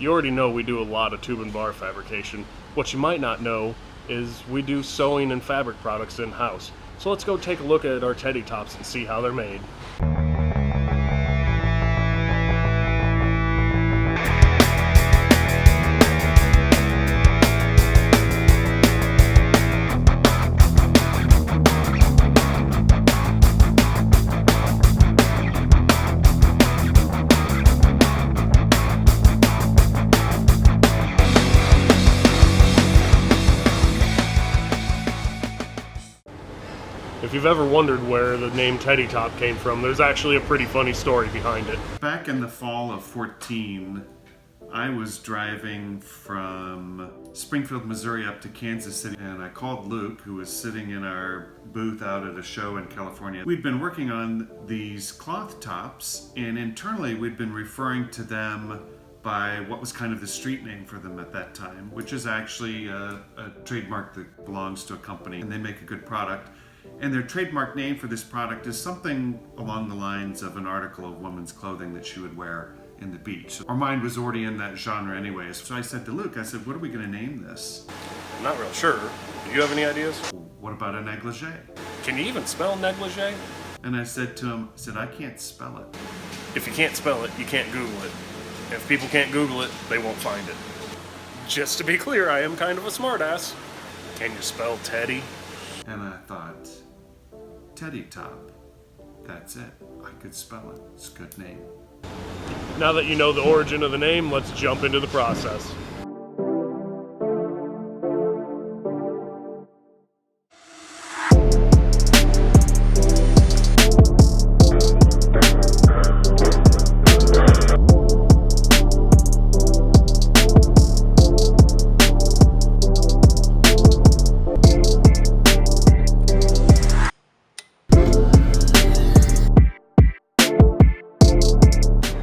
You already know we do a lot of tube and bar fabrication. What you might not know is we do sewing and fabric products in-house. So let's go take a look at our teddy tops and see how they're made. If you've ever wondered where the name Teddy Top came from, there's actually a pretty funny story behind it. Back in the fall of 14, I was driving from Springfield, Missouri up to Kansas City, and I called Luke, who was sitting in our booth out at a show in California. We'd been working on these cloth tops, and internally we'd been referring to them by what was kind of the street name for them at that time, which is actually a trademark that belongs to a company, and they make a good product. And their trademark name for this product is something along the lines of an article of women's clothing that she would wear in the beach. Our mind was already in that genre anyways. So I said to Luke, I said, what are we going to name this? I'm not real sure. Do you have any ideas? What about a negligee? Can you even spell negligee? And I said to him, I can't spell it. If you can't spell it, you can't Google it. If people can't Google it, they won't find it. Just to be clear, I am kind of a smartass. Can you spell Teddy? And I thought, Teddy Top. That's it. I could spell it. It's a good name. Now that you know the origin of the name, let's jump into the process.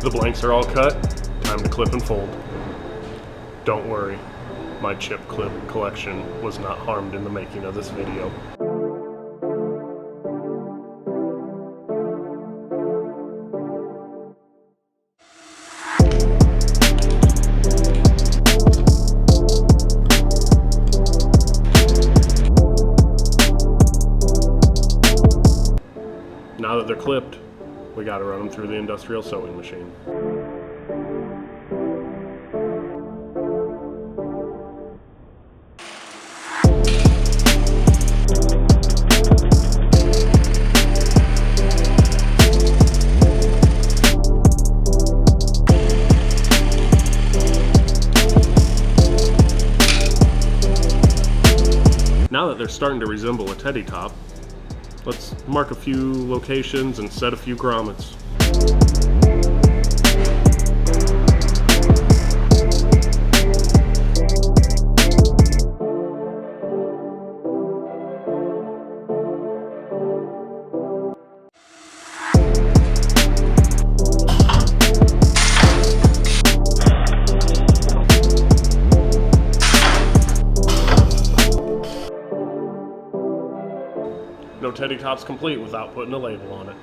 The blanks are all cut, time to clip and fold. Don't worry, my chip clip collection was not harmed in the making of this video. Now that they're clipped, we gotta run them through the industrial sewing machine. Now that they're starting to resemble a teddy top, let's mark a few locations and set a few grommets. No teddy top's complete without putting a label on it.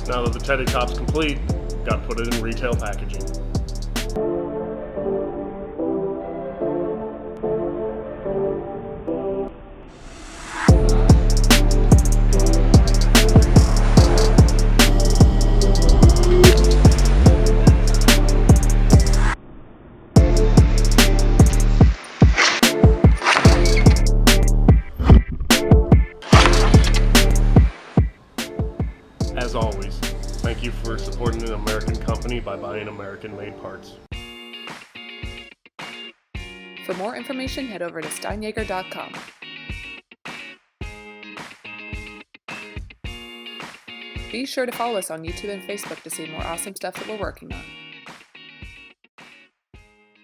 Now that the teddy top's complete, gotta put it in retail packaging. As always, thank you for supporting an American company by buying American-made parts. For more information, head over to steinjaeger.com. Be sure to follow us on YouTube and Facebook to see more awesome stuff that we're working on.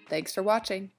Thanks for watching.